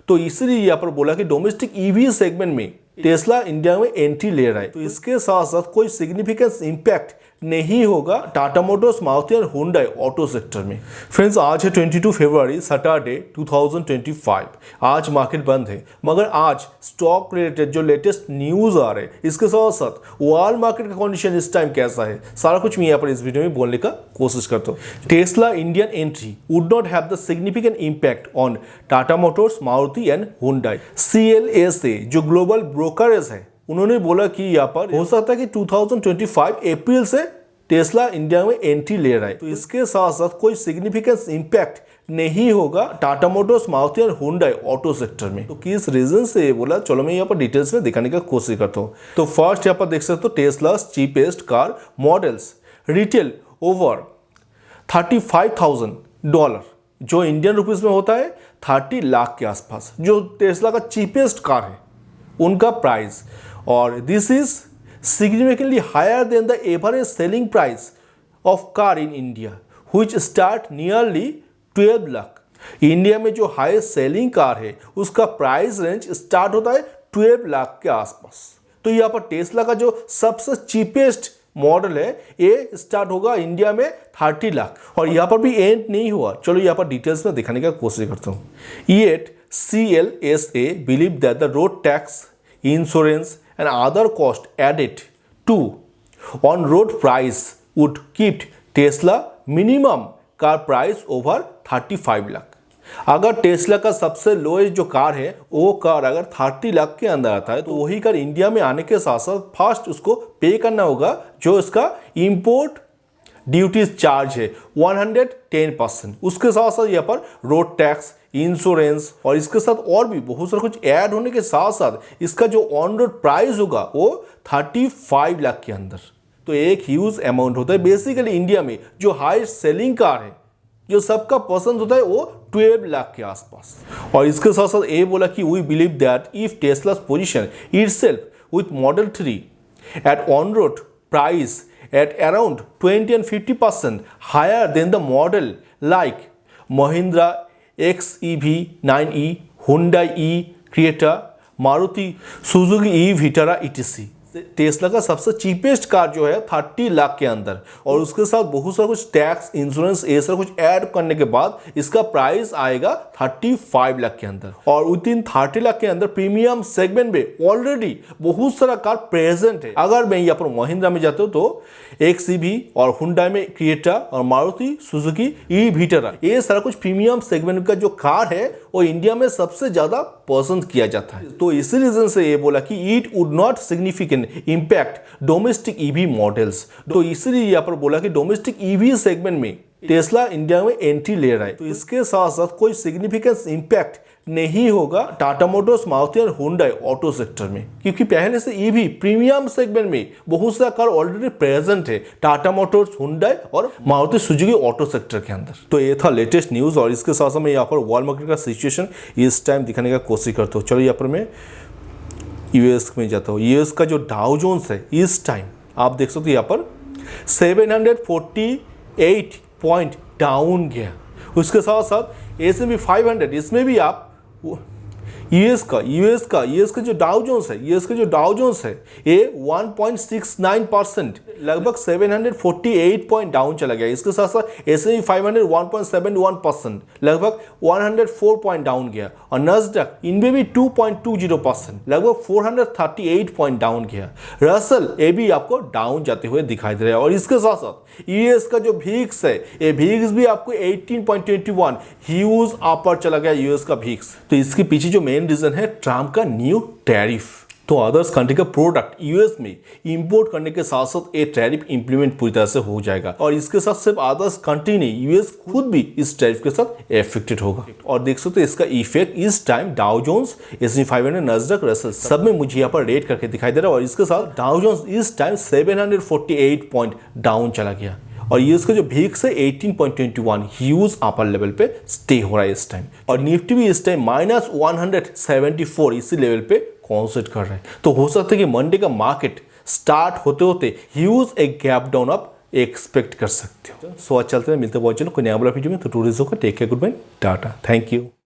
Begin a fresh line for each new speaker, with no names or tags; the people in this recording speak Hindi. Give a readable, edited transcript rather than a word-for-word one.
तो इसीलिए यहाँ पर बोला कि डोमेस्टिक ईवी सेगमेंट में टेस्ला इंडिया में एंट्री ले रहा है। तो इसके साथ साथ कोई सिग्निफिकेंस इंपैक्ट नहीं होगा टाटा मोटर्स, मारुति और हुंडई ऑटो सेक्टर में। फ्रेंड्स, आज है 22 फरवरी सैटरडे 2025। आज मार्केट बंद है, मगर आज स्टॉक रिलेटेड जो लेटेस्ट न्यूज़ आ रहे हैं इसके साथ साथ वर्ल्ड मार्केट का कंडीशन इस टाइम कैसा है, सारा कुछ मैं यहाँ पर इस वीडियो में बोलने का कोशिश करता हूँ। Tesla Indian entry would not have the significant impact on Tata Motors, Maruti and Hyundai. CLSA जो ग्लोबल ब्रोकरेज है, उन्होंने बोला कि यहाँ पर हो सकता है कि 2025 अप्रैल से टेस्ला इंडिया में एंट्री ले रहा है। तो इसके साथ साथ कोई सिग्निफिकेंस इंपैक्ट नहीं होगा टाटा मोटर्स, मारुति और हुंडई ऑटो सेक्टर में। तो किस रीजन से ये बोला, चलो मैं यहाँ पर डिटेल्स में दिखाने का कोशिश करता हूँ। तो फर्स्ट यहाँ पर देख सकते हो Tesla cheapest car models retail over $35,000, जो इंडियन रुपीज में होता है 30 लाख के आसपास, जो टेस्ला का चीपेस्ट कार है उनका प्राइस। और this is significantly higher than the average selling price of car in India which start nearly 12 lakh. India में जो हाईएस्ट सेलिंग कार है उसका प्राइस रेंज स्टार्ट होता है 12 लाख के आसपास। तो यहाँ पर टेस्ला का जो सबसे चीपेस्ट मॉडल है ये स्टार्ट होगा इंडिया में 30 लाख। और यहाँ पर भी एंड नहीं हुआ, चलो यहाँ पर डिटेल्स में दिखाने का कोशिश करता हूँ। Yet CLSA believe that the road tax, insurance and other cost added to on road price would keep Tesla minimum car price over 35 lakh. अगर टेस्ला का सबसे लोएस्ट जो कार है वो कार अगर 30 लाख के अंदर आता है तो वही कार इंडिया में आने के साथ साथ फर्स्ट उसको पे करना होगा जो इसका इंपोर्ट ड्यूटीज चार्ज है 110%। उसके साथ साथ यहाँ पर रोड टैक्स, इंश्योरेंस और इसके साथ और भी बहुत सारा कुछ ऐड होने के साथ साथ इसका जो ऑन रोड प्राइस होगा वो 35 लाख के अंदर। तो एक ह्यूज अमाउंट होता है। बेसिकली इंडिया में जो हाईएस्ट सेलिंग कार है जो सबका पसंद होता है वो 12 लाख के आसपास। और इसके साथ साथ ये बोला कि वी बिलीव दैट इफ टेस्ला's position itself with Model 3 at on road price at around 20 and 50% higher than the model like Mahindra XEV 9e, Hyundai E Creta, Maruti Suzuki E Vitara etc। Tesla का सबसे चीपेस्ट कार जो है 30 लाख के अंदर, और उसके साथ बहुत सारा कुछ टैक्स, इंश्योरेंस ये सब कुछ ऐड करने के बाद इसका प्राइस आएगा 35 लाख के अंदर। और विद इन 30 लाख के अंदर प्रीमियम सेगमेंट में ऑलरेडी बहुत सारा कार प्रेजेंट है। अगर मैं यहाँ पर महिंद्रा में जाता हूँ तो XEV और हुंडई में क्रिएटा और मारुति सुजुकी ई विटारा, ये सारा कुछ प्रीमियम सेगमेंट का जो कार है वो इंडिया में सबसे ज्यादा पसंद किया जाता है। तो इसी रीजन से ये बोला कि it would not significant impact domestic EV models. तो इसलिए यहाँ पर बोला कि डोमेस्टिक ईवी सेगमेंट में टेस्ला इंडिया में एंट्री ले रहा है। तो इसके साथ साथ कोई सिग्निफिकेंस इम्पैक्ट नहीं होगा टाटा मोटर्स, मारुति और हुंडई ऑटो सेक्टर में, क्योंकि पहले से ईवी प्रीमियम सेगमेंट में बहुत सा कार ऑलरेडी प्रेजेंट है टाटा मोटर्स, हुंडई और मारुति सुजुकी ऑटो सेक्टर के अंदर। तो ये था लेटेस्ट न्यूज़। और इसके साथ साथ मैं यहाँ पर वर्ल्ड मार्केट का सिचुएशन इस टाइम दिखाने का कोशिश करता हूँ। चलो यहाँ पर मैं यूएस में जाता हूँ। यूएस का जो डाउ जोन्स है इस टाइम आप देख सकते हो यहाँ पर 748 पॉइंट डाउन गया। उसके साथ साथ S&P 500 इसमें भी आप यूएस का जो डाउ जोन्स है ये 1.69% लगभग 748 पॉइंट डाउन चला गया। इसके साथ साथ S&P 500 1.71% लगभग 104 पॉइंट डाउन गया। और नस्डैक इनमें भी 2.20% लगभग 438 पॉइंट डाउन गया। रसल ये भी आपको डाउन जाते हुए दिखाई दे रहा है। और इसके साथ साथ यूएस का जो VIX है ये VIX भी आपको 18.21 ह्यूज अपर चला गया यूएस का VIX। तो इसके पीछे जो मेन रीजन है ट्रम्प का न्यू टैरिफ। तो अदर्स कंट्री का प्रोडक्ट यूएस में इंपोर्ट करने के साथ साथ ये टैरिफ इंप्लीमेंट पूरी तरह से हो जाएगा। और इसके साथ सिर्फ अदर्स कंट्री नहीं, यूएस खुद भी इस टैरिफ के साथ इफेक्टेड होगा। और देख सकते हो इसका इफेक्ट इस time Dow Jones, S&P 500, नस्डैक, Russell सब में मुझे यहाँ पर रेट करके दिखाई दे रहा है। और इसके साथ डाउ जोन्स इस टाइम 748 पॉइंट डाउन चला गया। और ये उसका जो VIX है 18.21 ह्यूज अपर लेवल पे स्टे हो रहा है इस टाइम। और निफ्टी भी इस टाइम -174 इसी लेवल पे कॉन्सेंट्रेट कर रहा है। तो हो सकता है कि मंडे का मार्केट स्टार्ट होते होते ह्यूज एक गैप डाउन आप एक्सपेक्ट कर सकते हो। सो आज चलते हैं, मिलते हैं बहुत जल्द कोई नया वाला वीडियो में। तो टूरिज्म का take care, goodbye, tata, thank you.